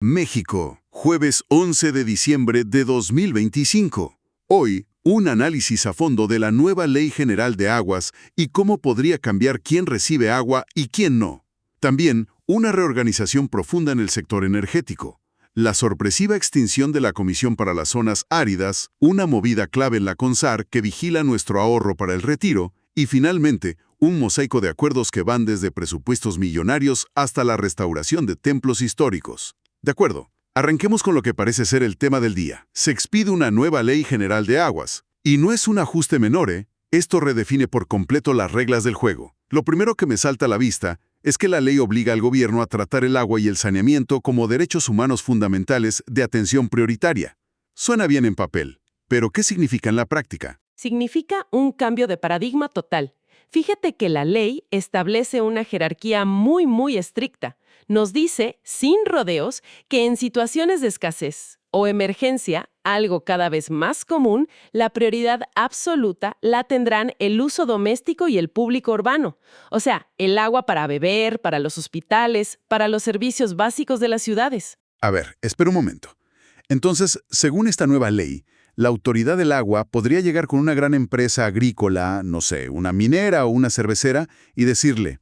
México, jueves 11 de diciembre de 2025. Hoy, un análisis a fondo de la nueva Ley General de Aguas y cómo podría cambiar quién recibe agua y quién no. También, una reorganización profunda en el sector energético. La sorpresiva extinción de la Comisión para las Zonas Áridas, una movida clave en la CONSAR que vigila nuestro ahorro para el retiro, y finalmente, un mosaico de acuerdos que van desde presupuestos millonarios hasta la restauración de templos históricos. De acuerdo, arranquemos con lo que parece ser el tema del día. Se expide una nueva Ley General de Aguas. Y no es un ajuste menor, ¿eh? Esto redefine por completo las reglas del juego. Lo primero que me salta a la vista es que la ley obliga al gobierno a tratar el agua y el saneamiento como derechos humanos fundamentales de atención prioritaria. Suena bien en papel, pero ¿qué significa en la práctica? Significa un cambio de paradigma total. Fíjate que la ley establece una jerarquía muy estricta. Nos dice, sin rodeos, que en situaciones de escasez o emergencia, algo cada vez más común, la prioridad absoluta la tendrán el uso doméstico y el público urbano. O sea, el agua para beber, para los hospitales, para los servicios básicos de las ciudades. A ver, espera un momento. Entonces, según esta nueva ley, la autoridad del agua podría llegar con una gran empresa agrícola, no sé, una minera o una cervecera, y decirle,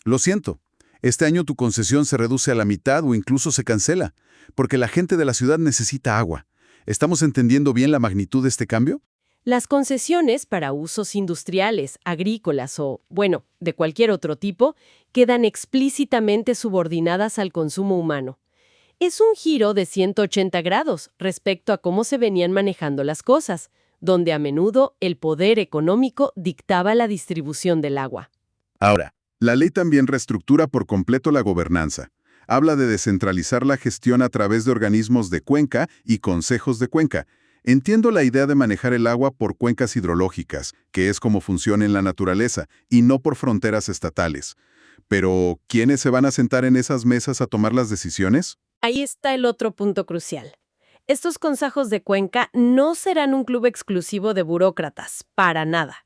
lo siento, este año tu concesión se reduce a la mitad o incluso se cancela, porque la gente de la ciudad necesita agua. ¿Estamos entendiendo bien la magnitud de este cambio? Las concesiones para usos industriales, agrícolas o, bueno, de cualquier otro tipo, quedan explícitamente subordinadas al consumo humano. Es un giro de 180 grados respecto a cómo se venían manejando las cosas, donde a menudo el poder económico dictaba la distribución del agua. Ahora, la ley también reestructura por completo la gobernanza. Habla de descentralizar la gestión a través de organismos de cuenca y consejos de cuenca. Entiendo la idea de manejar el agua por cuencas hidrológicas, que es como funciona en la naturaleza, y no por fronteras estatales. Pero, ¿quiénes se van a sentar en esas mesas a tomar las decisiones? Ahí está el otro punto crucial. Estos consejos de cuenca no serán un club exclusivo de burócratas, para nada.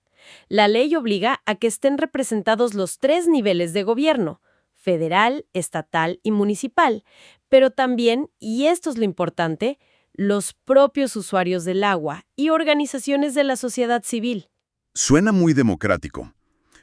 La ley obliga a que estén representados los 3 niveles de gobierno, federal, estatal y municipal, pero también, y esto es lo importante, los propios usuarios del agua y organizaciones de la sociedad civil. Suena muy democrático.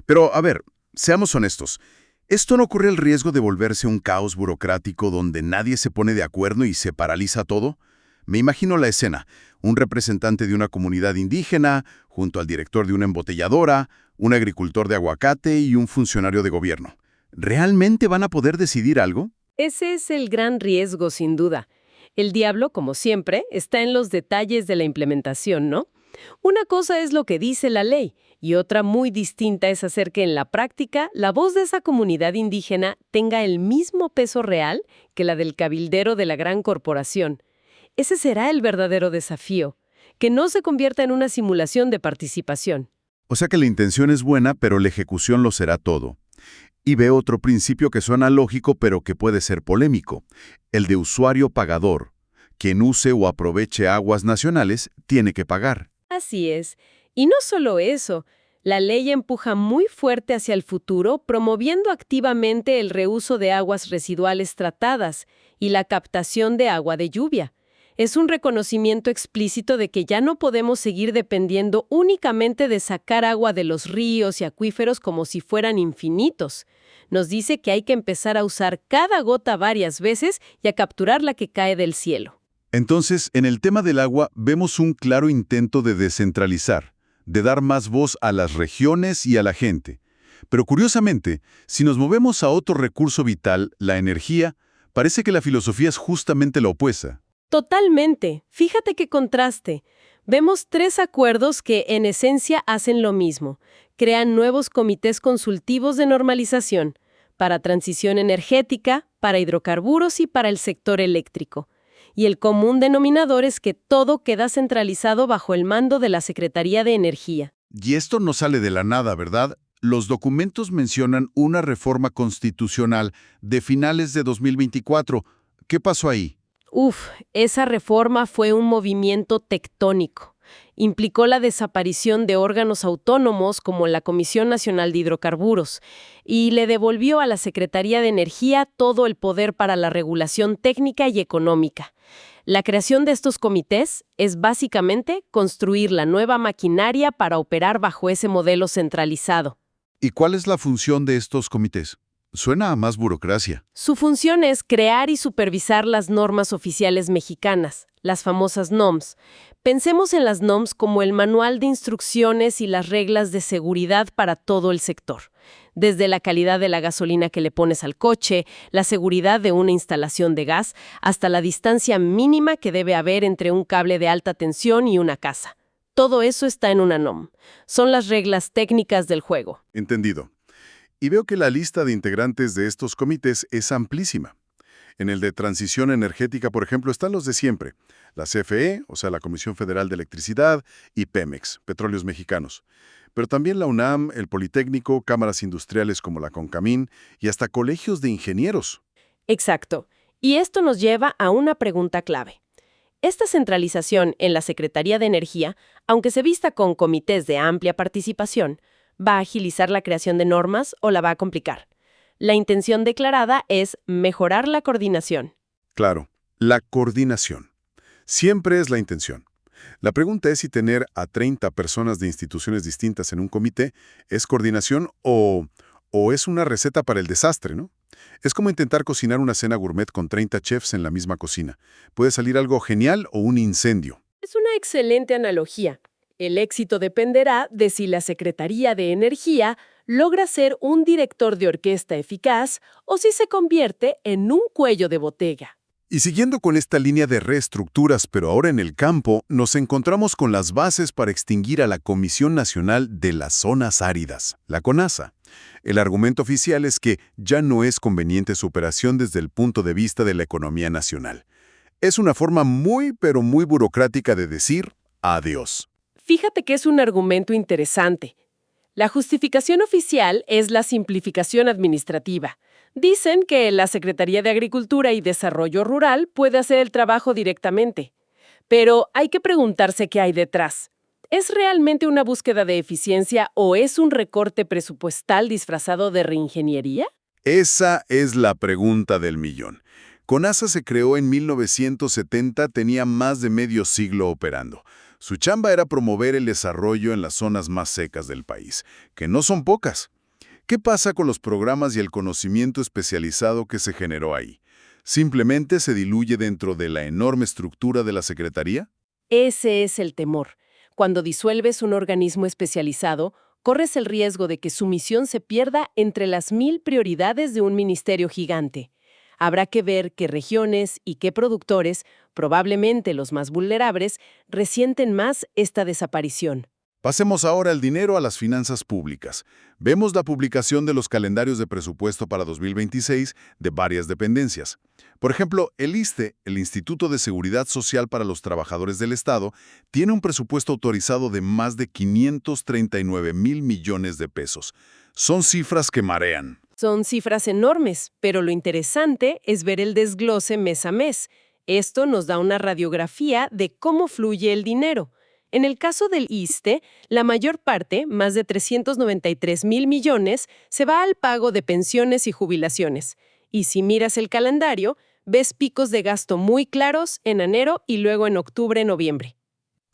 Pero, a ver, seamos honestos. ¿Esto no corre el riesgo de volverse un caos burocrático donde nadie se pone de acuerdo y se paraliza todo? Me imagino la escena, un representante de una comunidad indígena, junto al director de una embotelladora, un agricultor de aguacate y un funcionario de gobierno. ¿Realmente van a poder decidir algo? Ese es el gran riesgo, sin duda. El diablo, como siempre, está en los detalles de la implementación, ¿no? Una cosa es lo que dice la ley, y otra muy distinta es hacer que en la práctica la voz de esa comunidad indígena tenga el mismo peso real que la del cabildero de la gran corporación. Ese será el verdadero desafío, que no se convierta en una simulación de participación. O sea que la intención es buena, pero la ejecución lo será todo. Y veo otro principio que suena lógico, pero que puede ser polémico, el de usuario pagador. Quien use o aproveche aguas nacionales tiene que pagar. Así es. Y no solo eso, la ley empuja muy fuerte hacia el futuro, promoviendo activamente el reuso de aguas residuales tratadas y la captación de agua de lluvia. Es un reconocimiento explícito de que ya no podemos seguir dependiendo únicamente de sacar agua de los ríos y acuíferos como si fueran infinitos. Nos dice que hay que empezar a usar cada gota varias veces y a capturar la que cae del cielo. Entonces, en el tema del agua, vemos un claro intento de descentralizar, de dar más voz a las regiones y a la gente. Pero curiosamente, si nos movemos a otro recurso vital, la energía, parece que la filosofía es justamente la opuesta. Totalmente. Fíjate qué contraste. Vemos 3 acuerdos que, en esencia, hacen lo mismo. Crean nuevos comités consultivos de normalización para transición energética, para hidrocarburos y para el sector eléctrico. Y el común denominador es que todo queda centralizado bajo el mando de la Secretaría de Energía. Y esto no sale de la nada, ¿verdad? Los documentos mencionan una reforma constitucional de finales de 2024. ¿Qué pasó ahí? Esa reforma fue un movimiento tectónico. Implicó la desaparición de órganos autónomos como la Comisión Nacional de Hidrocarburos y le devolvió a la Secretaría de Energía todo el poder para la regulación técnica y económica. La creación de estos comités es básicamente construir la nueva maquinaria para operar bajo ese modelo centralizado. ¿Y cuál es la función de estos comités? Suena a más burocracia. Su función es crear y supervisar las normas oficiales mexicanas, las famosas NOMS. Pensemos en las NOMS como el manual de instrucciones y las reglas de seguridad para todo el sector. Desde la calidad de la gasolina que le pones al coche, la seguridad de una instalación de gas, hasta la distancia mínima que debe haber entre un cable de alta tensión y una casa. Todo eso está en una NOM. Son las reglas técnicas del juego. Entendido. Y veo que la lista de integrantes de estos comités es amplísima. En el de transición energética, por ejemplo, están los de siempre. La CFE, o sea, la Comisión Federal de Electricidad, y Pemex, Petróleos Mexicanos. Pero también la UNAM, el Politécnico, cámaras industriales como la CONCAMIN y hasta colegios de ingenieros. Exacto. Y esto nos lleva a una pregunta clave. Esta centralización en la Secretaría de Energía, aunque se vista con comités de amplia participación, ¿va a agilizar la creación de normas o la va a complicar? La intención declarada es mejorar la coordinación. Claro, la coordinación. Siempre es la intención. La pregunta es si tener a 30 personas de instituciones distintas en un comité es coordinación o es una receta para el desastre, ¿no? Es como intentar cocinar una cena gourmet con 30 chefs en la misma cocina. Puede salir algo genial o un incendio. Es una excelente analogía. El éxito dependerá de si la Secretaría de Energía logra ser un director de orquesta eficaz o si se convierte en un cuello de botella. Y siguiendo con esta línea de reestructuras, pero ahora en el campo, nos encontramos con las bases para extinguir a la Comisión Nacional de las Zonas Áridas, la CONAZA. El argumento oficial es que ya no es conveniente su operación desde el punto de vista de la economía nacional. Es una forma muy, pero muy burocrática de decir adiós. Fíjate que es un argumento interesante. La justificación oficial es la simplificación administrativa. Dicen que la Secretaría de Agricultura y Desarrollo Rural puede hacer el trabajo directamente. Pero hay que preguntarse qué hay detrás. ¿Es realmente una búsqueda de eficiencia o es un recorte presupuestal disfrazado de reingeniería? Esa es la pregunta del millón. CONAZA se creó en 1970, tenía más de medio siglo operando. Su chamba era promover el desarrollo en las zonas más secas del país, que no son pocas. ¿Qué pasa con los programas y el conocimiento especializado que se generó ahí? ¿Simplemente se diluye dentro de la enorme estructura de la Secretaría? Ese es el temor. Cuando disuelves un organismo especializado, corres el riesgo de que su misión se pierda entre las 1000 prioridades de un ministerio gigante. Habrá que ver qué regiones y qué productores, probablemente los más vulnerables, resienten más esta desaparición. Pasemos ahora el dinero a las finanzas públicas. Vemos la publicación de los calendarios de presupuesto para 2026 de varias dependencias. Por ejemplo, el ISSSTE, el Instituto de Seguridad Social para los Trabajadores del Estado, tiene un presupuesto autorizado de más de 539,000 millones de pesos. Son cifras que marean. Son cifras enormes, pero lo interesante es ver el desglose mes a mes. Esto nos da una radiografía de cómo fluye el dinero. En el caso del ISSSTE, la mayor parte, más de 393,000 millones, se va al pago de pensiones y jubilaciones. Y si miras el calendario, ves picos de gasto muy claros en enero y luego en octubre-noviembre.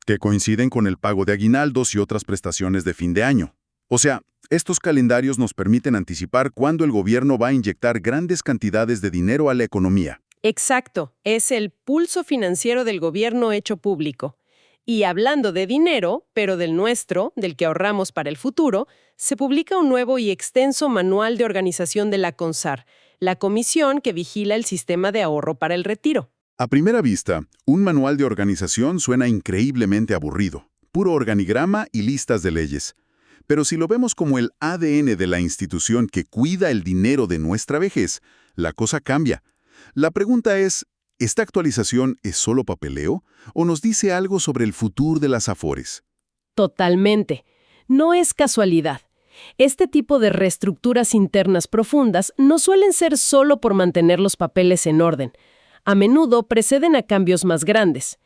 Que coinciden con el pago de aguinaldos y otras prestaciones de fin de año. O sea, estos calendarios nos permiten anticipar cuándo el gobierno va a inyectar grandes cantidades de dinero a la economía. Exacto, es el pulso financiero del gobierno hecho público. Y hablando de dinero, pero del nuestro, del que ahorramos para el futuro, se publica un nuevo y extenso manual de organización de la CONSAR, la comisión que vigila el sistema de ahorro para el retiro. A primera vista, un manual de organización suena increíblemente aburrido, puro organigrama y listas de leyes. Pero si lo vemos como el ADN de la institución que cuida el dinero de nuestra vejez, la cosa cambia. La pregunta es, ¿esta actualización es solo papeleo o nos dice algo sobre el futuro de las Afores? Totalmente. No es casualidad. Este tipo de reestructuras internas profundas no suelen ser solo por mantener los papeles en orden. A menudo preceden a cambios más grandes.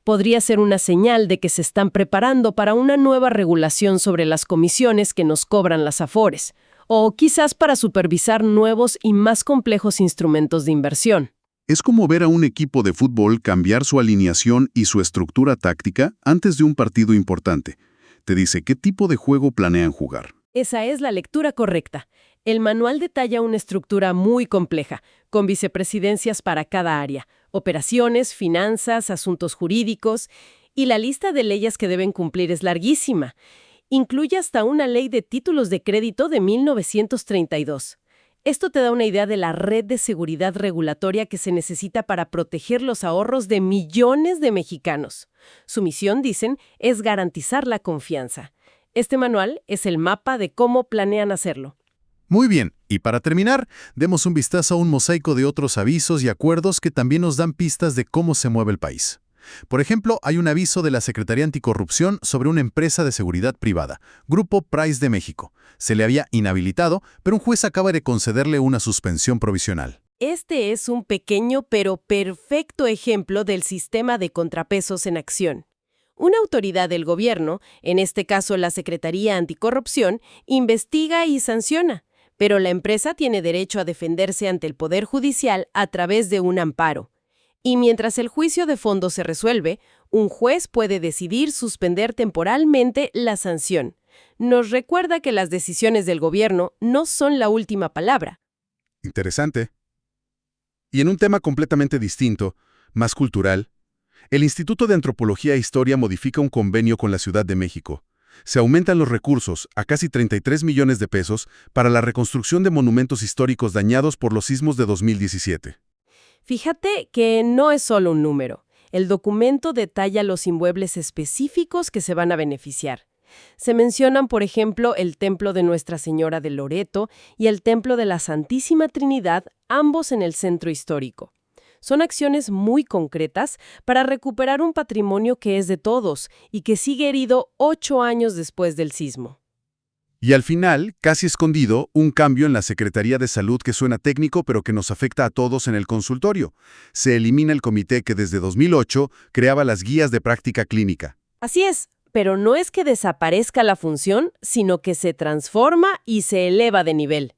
Podría ser una señal de que se están preparando para una nueva regulación sobre las comisiones que nos cobran las Afores, o quizás para supervisar nuevos y más complejos instrumentos de inversión. Es como ver a un equipo de fútbol cambiar su alineación y su estructura táctica antes de un partido importante. Te dice qué tipo de juego planean jugar. Esa es la lectura correcta. El manual detalla una estructura muy compleja, con vicepresidencias para cada área, operaciones, finanzas, asuntos jurídicos, y la lista de leyes que deben cumplir es larguísima. Incluye hasta una ley de títulos de crédito de 1932. Esto te da una idea de la red de seguridad regulatoria que se necesita para proteger los ahorros de millones de mexicanos. Su misión, dicen, es garantizar la confianza. Este manual es el mapa de cómo planean hacerlo. Muy bien, y para terminar, demos un vistazo a un mosaico de otros avisos y acuerdos que también nos dan pistas de cómo se mueve el país. Por ejemplo, hay un aviso de la Secretaría Anticorrupción sobre una empresa de seguridad privada, Grupo Price de México. Se le había inhabilitado, pero un juez acaba de concederle una suspensión provisional. Este es un pequeño pero perfecto ejemplo del sistema de contrapesos en acción. Una autoridad del gobierno, en este caso la Secretaría Anticorrupción, investiga y sanciona, pero la empresa tiene derecho a defenderse ante el Poder Judicial a través de un amparo. Y mientras el juicio de fondo se resuelve, un juez puede decidir suspender temporalmente la sanción. Nos recuerda que las decisiones del gobierno no son la última palabra. Interesante. Y en un tema completamente distinto, más cultural, el Instituto de Antropología e Historia modifica un convenio con la Ciudad de México. Se aumentan los recursos a casi 33 millones de pesos para la reconstrucción de monumentos históricos dañados por los sismos de 2017. Fíjate que no es solo un número. El documento detalla los inmuebles específicos que se van a beneficiar. Se mencionan, por ejemplo, el Templo de Nuestra Señora de Loreto y el Templo de la Santísima Trinidad, ambos en el centro histórico. Son acciones muy concretas para recuperar un patrimonio que es de todos y que sigue herido 8 años después del sismo. Y al final, casi escondido, un cambio en la Secretaría de Salud que suena técnico pero que nos afecta a todos en el consultorio. Se elimina el comité que desde 2008 creaba las guías de práctica clínica. Así es, pero no es que desaparezca la función, sino que se transforma y se eleva de nivel.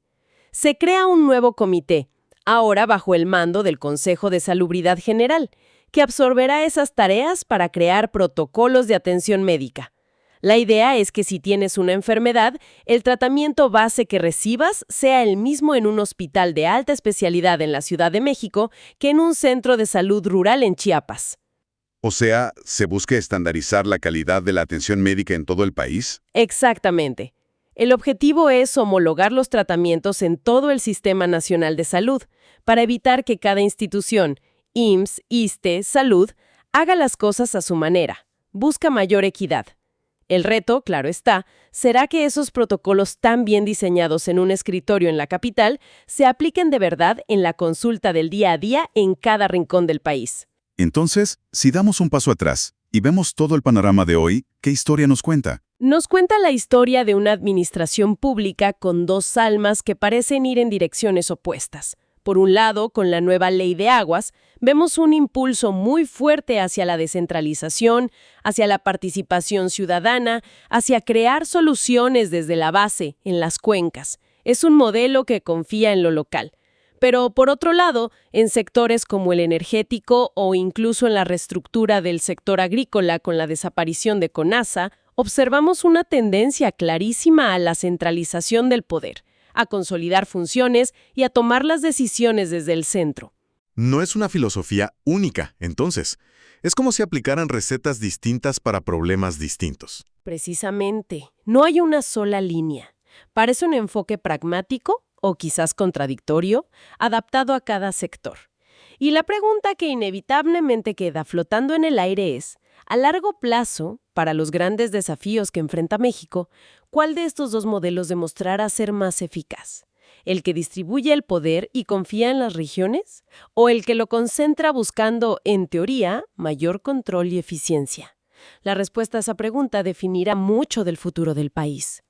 Se crea un nuevo comité, ahora bajo el mando del Consejo de Salubridad General, que absorberá esas tareas para crear protocolos de atención médica. La idea es que si tienes una enfermedad, el tratamiento base que recibas sea el mismo en un hospital de alta especialidad en la Ciudad de México que en un centro de salud rural en Chiapas. O sea, ¿se busca estandarizar la calidad de la atención médica en todo el país? Exactamente. El objetivo es homologar los tratamientos en todo el Sistema Nacional de Salud, para evitar que cada institución, IMSS, ISSSTE, Salud, haga las cosas a su manera. Busca mayor equidad. El reto, claro está, será que esos protocolos tan bien diseñados en un escritorio en la capital se apliquen de verdad en la consulta del día a día en cada rincón del país. Entonces, si damos un paso atrás y vemos todo el panorama de hoy, ¿qué historia nos cuenta? Nos cuenta la historia de una administración pública con dos almas que parecen ir en direcciones opuestas. Por un lado, con la nueva ley de aguas, vemos un impulso muy fuerte hacia la descentralización, hacia la participación ciudadana, hacia crear soluciones desde la base, en las cuencas. Es un modelo que confía en lo local. Pero, por otro lado, en sectores como el energético o incluso en la reestructura del sector agrícola con la desaparición de CONASA, observamos una tendencia clarísima a la centralización del poder, a consolidar funciones y a tomar las decisiones desde el centro. No es una filosofía única, entonces. Es como si aplicaran recetas distintas para problemas distintos. Precisamente, no hay una sola línea. Parece un enfoque pragmático, o quizás contradictorio, adaptado a cada sector. Y la pregunta que inevitablemente queda flotando en el aire es, a largo plazo, para los grandes desafíos que enfrenta México, ¿cuál de estos dos modelos demostrará ser más eficaz? ¿El que distribuye el poder y confía en las regiones? ¿O el que lo concentra buscando, en teoría, mayor control y eficiencia? La respuesta a esa pregunta definirá mucho del futuro del país.